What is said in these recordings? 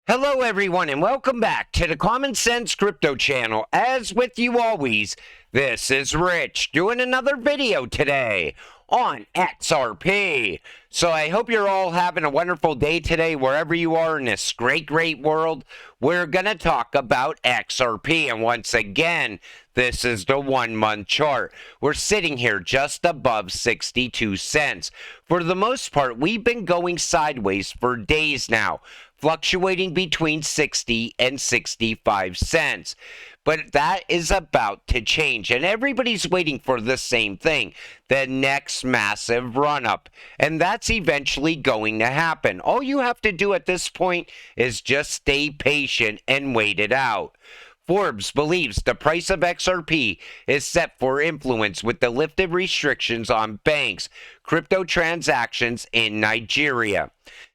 Hello, everyone, and welcome back to the Common Sense Crypto channel. As with you always, this is Rich doing another video today on XRP. So I hope you're all having a wonderful day today, wherever you are in this great world. We're going to talk about XRP, and once again, this is the 1 month chart. We're sitting here just above 62 cents. For the most part, we've been going sideways for days now, fluctuating between 60 and 65 cents. But that is about to change, and everybody's waiting for the same thing, the next massive run-up. And that's eventually going to happen. All you have to do at this point is just stay patient and wait it out. Forbes believes the price of XRP is set for influence with the lifted restrictions on banks, crypto transactions in Nigeria.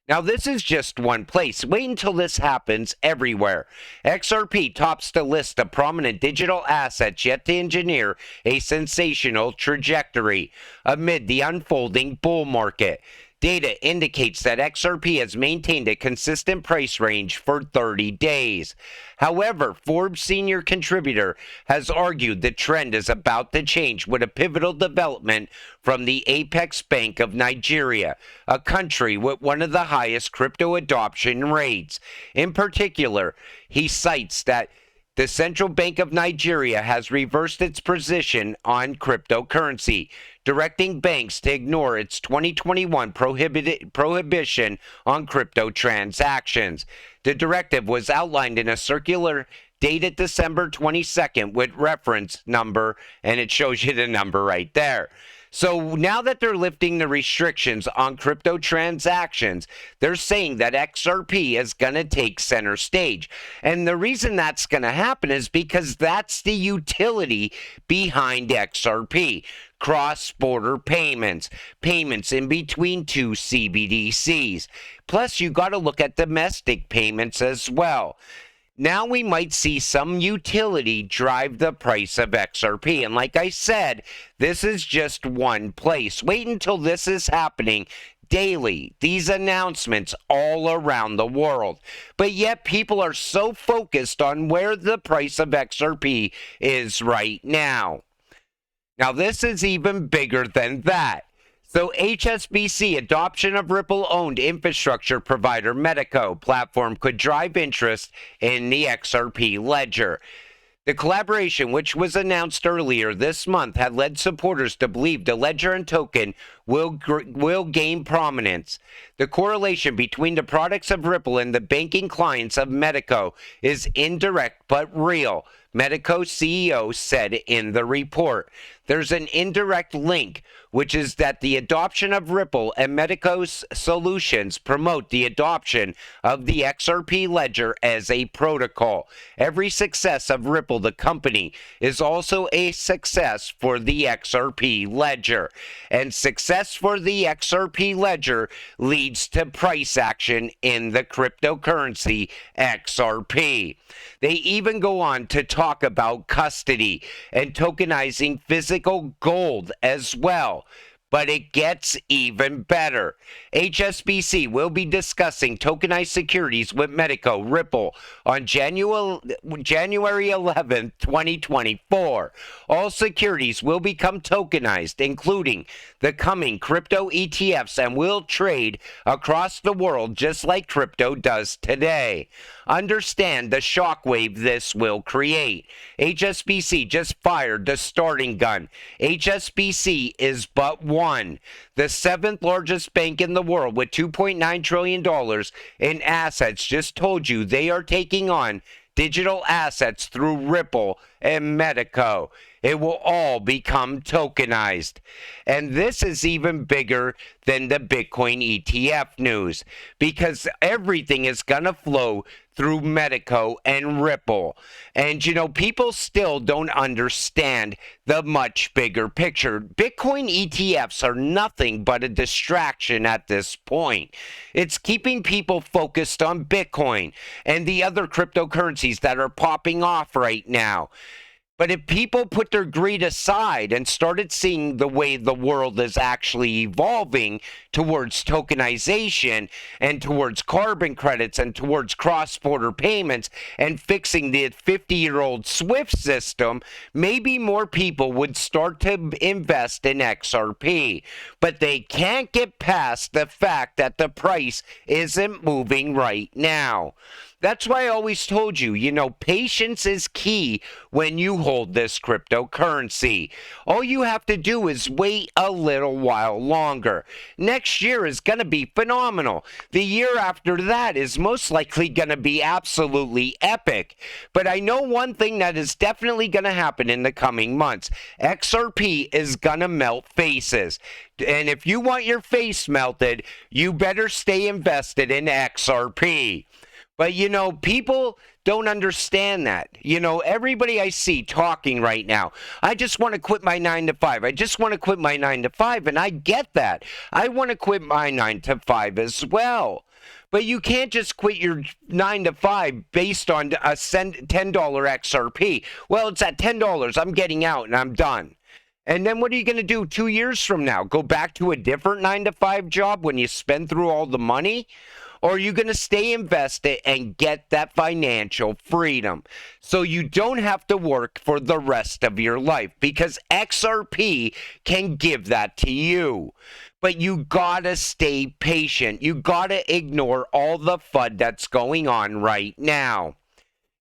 Now, this is just one place. Wait until this happens everywhere. XRP tops the list of prominent digital assets yet to engineer a sensational trajectory amid the unfolding bull market. Data indicates that XRP has maintained a consistent price range for 30 days. However, Forbes senior contributor has argued the trend is about to change with a pivotal development from the Apex Bank of Nigeria, a country with one of the highest crypto adoption rates. In particular, he cites that the Central Bank of Nigeria has reversed its position on cryptocurrency, directing banks to ignore its 2021 prohibition on crypto transactions. The directive was outlined in a circular dated December 22nd with reference number, and it shows you the number right there. So now that they're lifting the restrictions on crypto transactions, they're saying that XRP is going to take center stage. And the reason that's going to happen is because that's the utility behind XRP. Cross-border payments, payments in between two CBDCs. Plus, you got to look at domestic payments as well. Now we might see some utility drive the price of XRP. And like I said, this is just one place. Wait until this is happening daily, these announcements all around the world. But yet people are so focused on where the price of XRP is right now. Now this is even bigger than that. So HSBC adoption of Ripple-owned infrastructure provider Medico platform could drive interest in the XRP ledger. The collaboration, which was announced earlier this month, had led supporters to believe the ledger and token will gain prominence. The correlation between the products of Ripple and the banking clients of Medico is indirect but real, Medico CEO said in the report. There's an indirect link, which is that the adoption of Ripple and Medico's solutions promote the adoption of the XRP ledger as a protocol. Every success of Ripple, the company, is also a success for the XRP ledger. And success for the XRP ledger leads to price action in the cryptocurrency XRP. They even go on to talk about custody and tokenizing physical gold as well. But it gets even better. HSBC will be discussing tokenized securities with Medico Ripple on January 11th, 2024. All securities will become tokenized, including the coming crypto ETFs, and will trade across the world just like crypto does today. Understand the shockwave this will create. HSBC just fired the starting gun. HSBC is but one, the 7th largest bank in the world with $2.9 trillion in assets. Just told you they are taking on digital assets through Ripple and Medico. It will all become tokenized. And this is even bigger than the Bitcoin ETF news, because everything is going to flow through Medico and Ripple. And, you know, people still don't understand the much bigger picture. Bitcoin ETFs are nothing but a distraction at this point. It's keeping people focused on Bitcoin and the other cryptocurrencies that are popping off right now. But if people put their greed aside and started seeing the way the world is actually evolving towards tokenization and towards carbon credits and towards cross-border payments and fixing the 50-year-old SWIFT system, maybe more people would start to invest in XRP. But they can't get past the fact that the price isn't moving right now. That's why I always told you, patience is key when you hold this cryptocurrency. All you have to do is wait a little while longer. Next year is going to be phenomenal. The year after that is most likely going to be absolutely epic. But I know one thing that is definitely going to happen in the coming months. XRP is going to melt faces. And if you want your face melted, you better stay invested in XRP. But, people don't understand that. Everybody I see talking right now, I just want to quit my 9 to 5. I just want to quit my 9 to 5. And I get that. I want to quit my 9 to 5 as well. But you can't just quit your 9 to 5 based on a $10 XRP. Well, it's at $10. I'm getting out and I'm done. And then what are you going to do 2 years from now? Go back to a different 9 to 5 job when you spend through all the money? Or are you going to stay invested and get that financial freedom so you don't have to work for the rest of your life? Because XRP can give that to you. But you gotta stay patient. You gotta ignore all the FUD that's going on right now.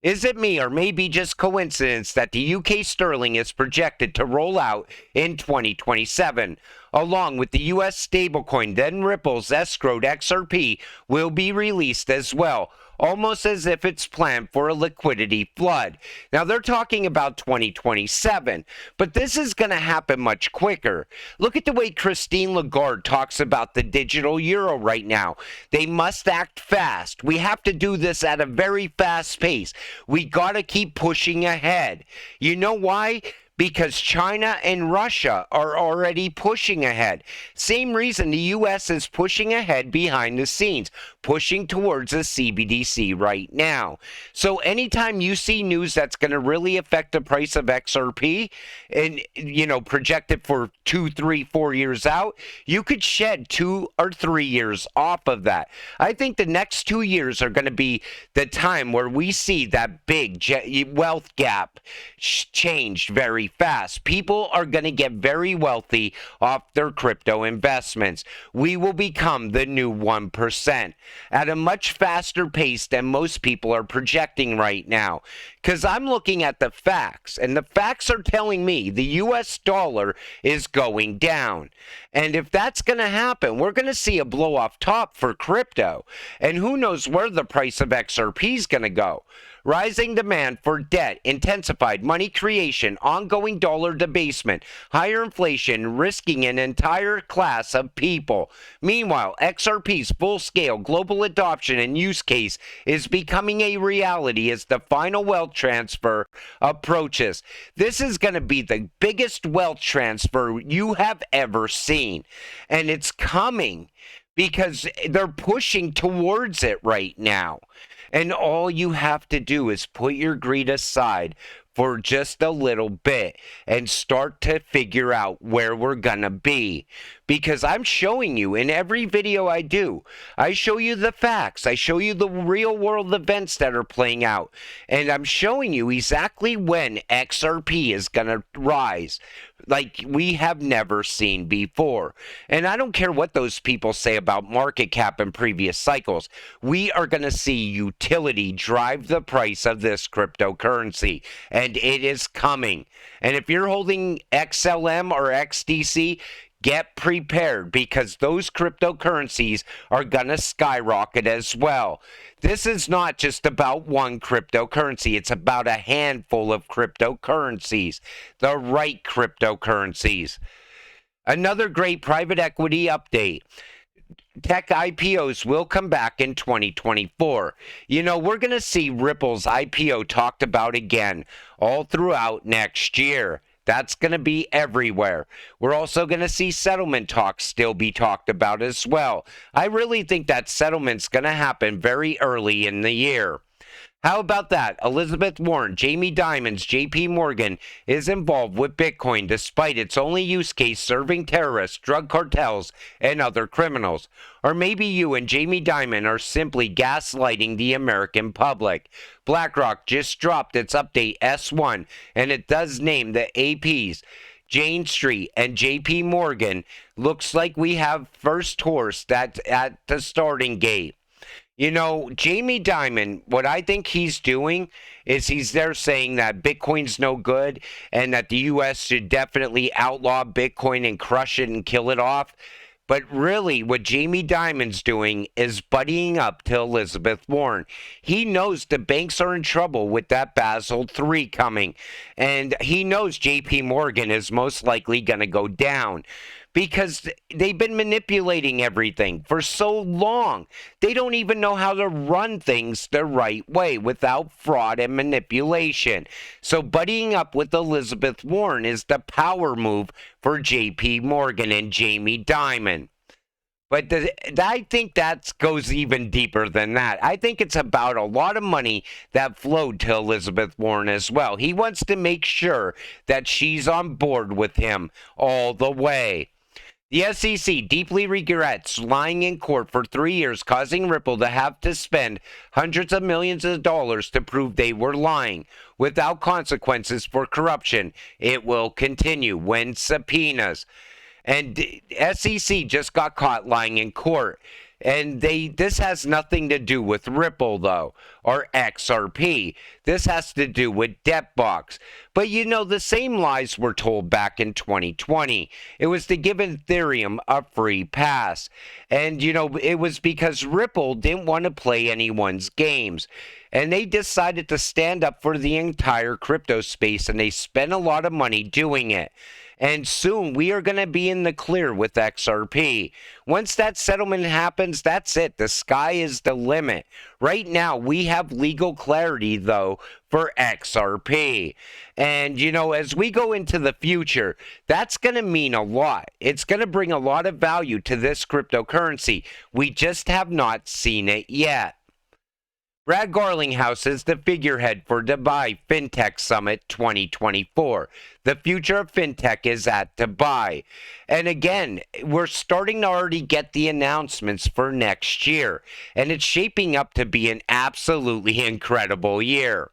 Is it me, or maybe just coincidence, that the UK sterling is projected to roll out in 2027? Along with the US stablecoin, then Ripple's escrowed XRP will be released as well, almost as if it's planned for a liquidity flood. Now, they're talking about 2027, but this is going to happen much quicker. Look at the way Christine Lagarde talks about the digital euro right now. They must act fast. We have to do this at a very fast pace. We got to keep pushing ahead. You know why? Because China and Russia are already pushing ahead. Same reason the U.S. is pushing ahead behind the scenes, pushing towards a CBDC right now. So anytime you see news that's going to really affect the price of XRP and, projected for 2, 3, 4 years out, you could shed 2 or 3 years off of that. I think the next 2 years are going to be the time where we see that big wealth gap change very fast. People are going to get very wealthy off their crypto investments. We will become the new 1% at a much faster pace than most people are projecting right now. Because I'm looking at the facts, and the facts are telling me the US dollar is going down. And if that's going to happen, we're going to see a blow off top for crypto. And who knows where the price of XRP is going to go. Rising demand for debt, intensified money creation, ongoing dollar debasement, higher inflation, risking an entire class of people. Meanwhile, XRP's full-scale global adoption and use case is becoming a reality as the final wealth transfer approaches. This is going to be the biggest wealth transfer you have ever seen. And it's coming because they're pushing towards it right now. And all you have to do is put your greed aside for just a little bit and start to figure out where we're gonna be. Because I'm showing you in every video I do, I show you the facts, I show you the real world events that are playing out, and I'm showing you exactly when XRP is gonna rise like we have never seen before. And I don't care what those people say about market cap in previous cycles. We are going to see utility drive the price of this cryptocurrency, and it is coming. And if you're holding XLM or XDC, get prepared, because those cryptocurrencies are going to skyrocket as well. This is not just about one cryptocurrency. It's about a handful of cryptocurrencies, the right cryptocurrencies. Another great private equity update. Tech IPOs will come back in 2024. We're going to see Ripple's IPO talked about again all throughout next year. That's going to be everywhere. We're also going to see settlement talks still be talked about as well. I really think that settlement's going to happen very early in the year. How about that? Elizabeth Warren, Jamie Dimons, JP Morgan is involved with Bitcoin despite its only use case serving terrorists, drug cartels, and other criminals. Or maybe you and Jamie Dimon are simply gaslighting the American public. BlackRock just dropped its update S1, and it does name the APs. Jane Street and JP Morgan. Looks like we have first horse that's at the starting gate. You know, Jamie Dimon, what I think he's doing is he's there saying that Bitcoin's no good and that the U.S. should definitely outlaw Bitcoin and crush it and kill it off. But really, what Jamie Dimon's doing is buddying up to Elizabeth Warren. He knows the banks are in trouble with that Basel III coming. And he knows JP Morgan is most likely going to go down because they've been manipulating everything for so long. They don't even know how to run things the right way without fraud and manipulation. So buddying up with Elizabeth Warren is the power move for JP Morgan and Jamie Dimon. But I think that goes even deeper than that. I think it's about a lot of money that flowed to Elizabeth Warren as well. He wants to make sure that she's on board with him all the way. The SEC deeply regrets lying in court for 3 years, causing Ripple to have to spend hundreds of millions of dollars to prove they were lying. Without consequences for corruption, it will continue when subpoenas. And SEC just got caught lying in court. And this has nothing to do with Ripple, though, or XRP. This has to do with Debtbox. But you know, the same lies were told back in 2020. It was to give Ethereum a free pass. And, you know, it was because Ripple didn't want to play anyone's games. And they decided to stand up for the entire crypto space, and they spent a lot of money doing it. And soon we are going to be in the clear with XRP. Once that settlement happens, that's it. The sky is the limit. Right now, we have legal clarity, though, for XRP. And, you know, as we go into the future, that's going to mean a lot. It's going to bring a lot of value to this cryptocurrency. We just have not seen it yet. Brad Garlinghouse is the figurehead for Dubai FinTech Summit 2024. The future of FinTech is at Dubai. And again, we're starting to already get the announcements for next year. And it's shaping up to be an absolutely incredible year.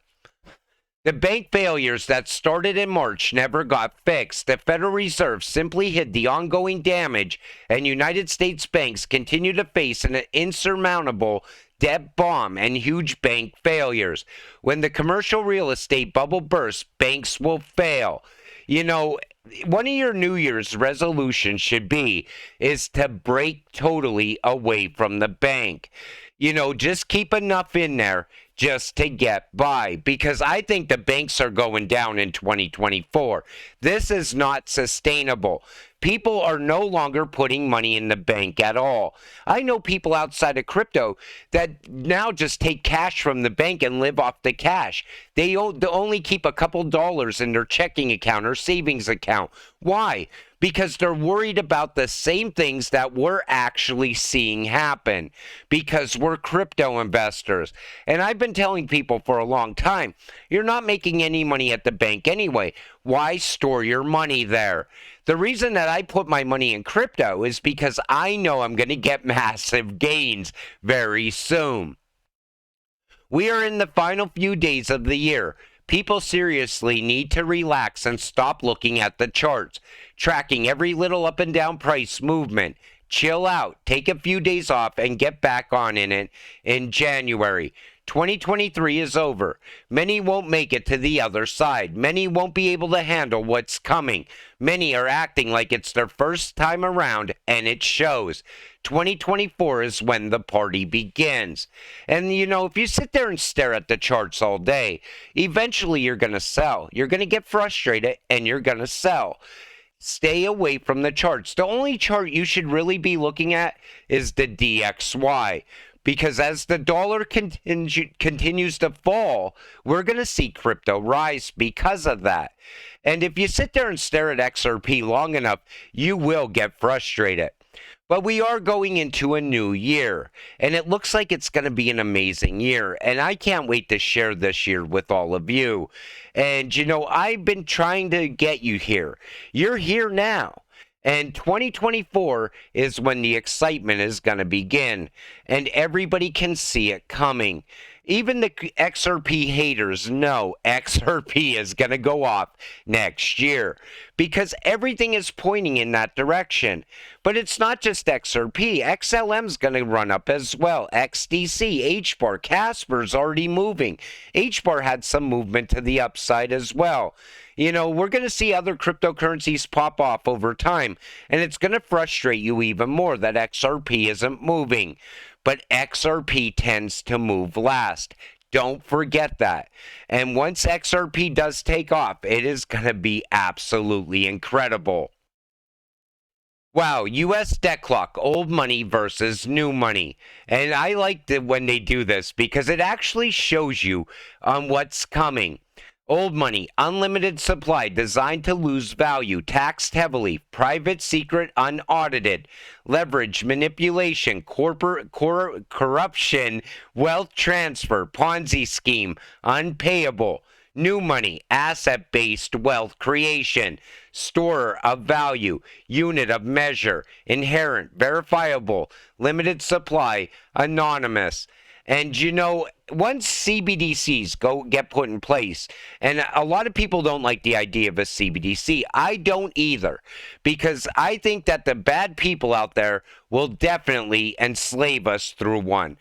The bank failures that started in March never got fixed. The Federal Reserve simply hid the ongoing damage, and United States banks continue to face an insurmountable debt bomb and huge bank failures. When the commercial real estate bubble bursts, banks will fail. You know, one of your New Year's resolutions should be is to break totally away from the bank. You know, just keep enough in there just to get by, because I think the banks are going down in 2024. This is not sustainable. People are no longer putting money in the bank at all. I know people outside of crypto that now just take cash from the bank and live off the cash. They only keep a couple dollars in their checking account or savings account. Why? Because they're worried about the same things that we're actually seeing happen, because we're crypto investors. And I've been telling people for a long time, you're not making any money at the bank anyway. Why store your money there? The reason that I put my money in crypto is because I know I'm going to get massive gains very soon. We are in the final few days of the year. People seriously need to relax and stop looking at the charts, tracking every little up and down price movement. Chill out, take a few days off, and get back on in it in January. 2023 is over. Many won't make it to the other side. Many won't be able to handle what's coming. Many are acting like it's their first time around, and it shows. 2024 is when the party begins. And, you know, if you sit there and stare at the charts all day, eventually you're going to sell. You're going to get frustrated, and you're going to sell. Stay away from the charts. The only chart you should really be looking at is the DXY. Because as the dollar continues to fall, we're going to see crypto rise because of that. And if you sit there and stare at XRP long enough, you will get frustrated. But we are going into a new year, and it looks like it's going to be an amazing year. And I can't wait to share this year with all of you. And, I've been trying to get you here. You're here now. And 2024 is when the excitement is going to begin, and everybody can see it coming. Even the XRP haters know XRP is going to go off next year because everything is pointing in that direction. But it's not just XRP. XLM's going to run up as well. XDC, HBAR, Casper's already moving. HBAR had some movement to the upside as well. We're going to see other cryptocurrencies pop off over time, and it's going to frustrate you even more that XRP isn't moving. But XRP tends to move last. Don't forget that. And once XRP does take off, it is going to be absolutely incredible. Wow, US debt clock, old money versus new money. And I like when they do this because it actually shows you what's coming. Old money, unlimited supply, designed to lose value, taxed heavily, private, secret, unaudited, leverage, manipulation, corporate corruption, wealth transfer, Ponzi scheme, unpayable. New money, asset-based wealth creation, storer of value, unit of measure, inherent, verifiable, limited supply, anonymous. And once CBDCs get put in place, and a lot of people don't like the idea of a CBDC. I don't either, because I think that the bad people out there will definitely enslave us through one.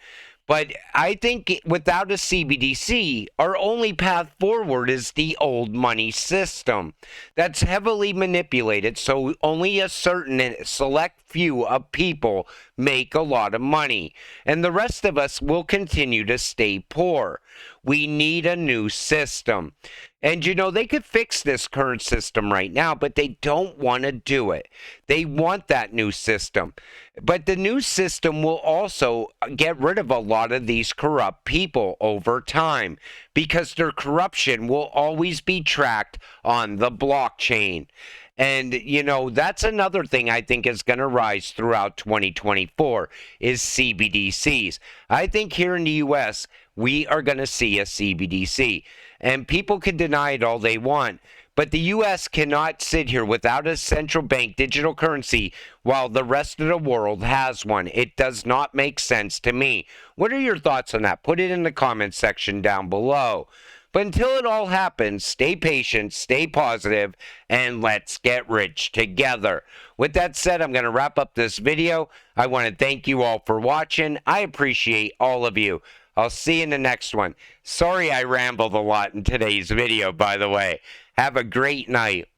But I think without a CBDC, our only path forward is the old money system. That's heavily manipulated, so only a certain select few of people make a lot of money. And the rest of us will continue to stay poor. We need a new system. And they could fix this current system right now, but they don't want to do it. They want that new system. But the new system will also get rid of a lot of these corrupt people over time because their corruption will always be tracked on the blockchain. And, that's another thing I think is going to rise throughout 2024 is CBDCs. I think here in the U.S., we are going to see a CBDC. And people can deny it all they want. But the U.S. cannot sit here without a central bank digital currency while the rest of the world has one. It does not make sense to me. What are your thoughts on that? Put it in the comments section down below. But until it all happens, stay patient, stay positive, and let's get rich together. With that said, I'm going to wrap up this video. I want to thank you all for watching. I appreciate all of you. I'll see you in the next one. Sorry I rambled a lot in today's video, by the way. Have a great night.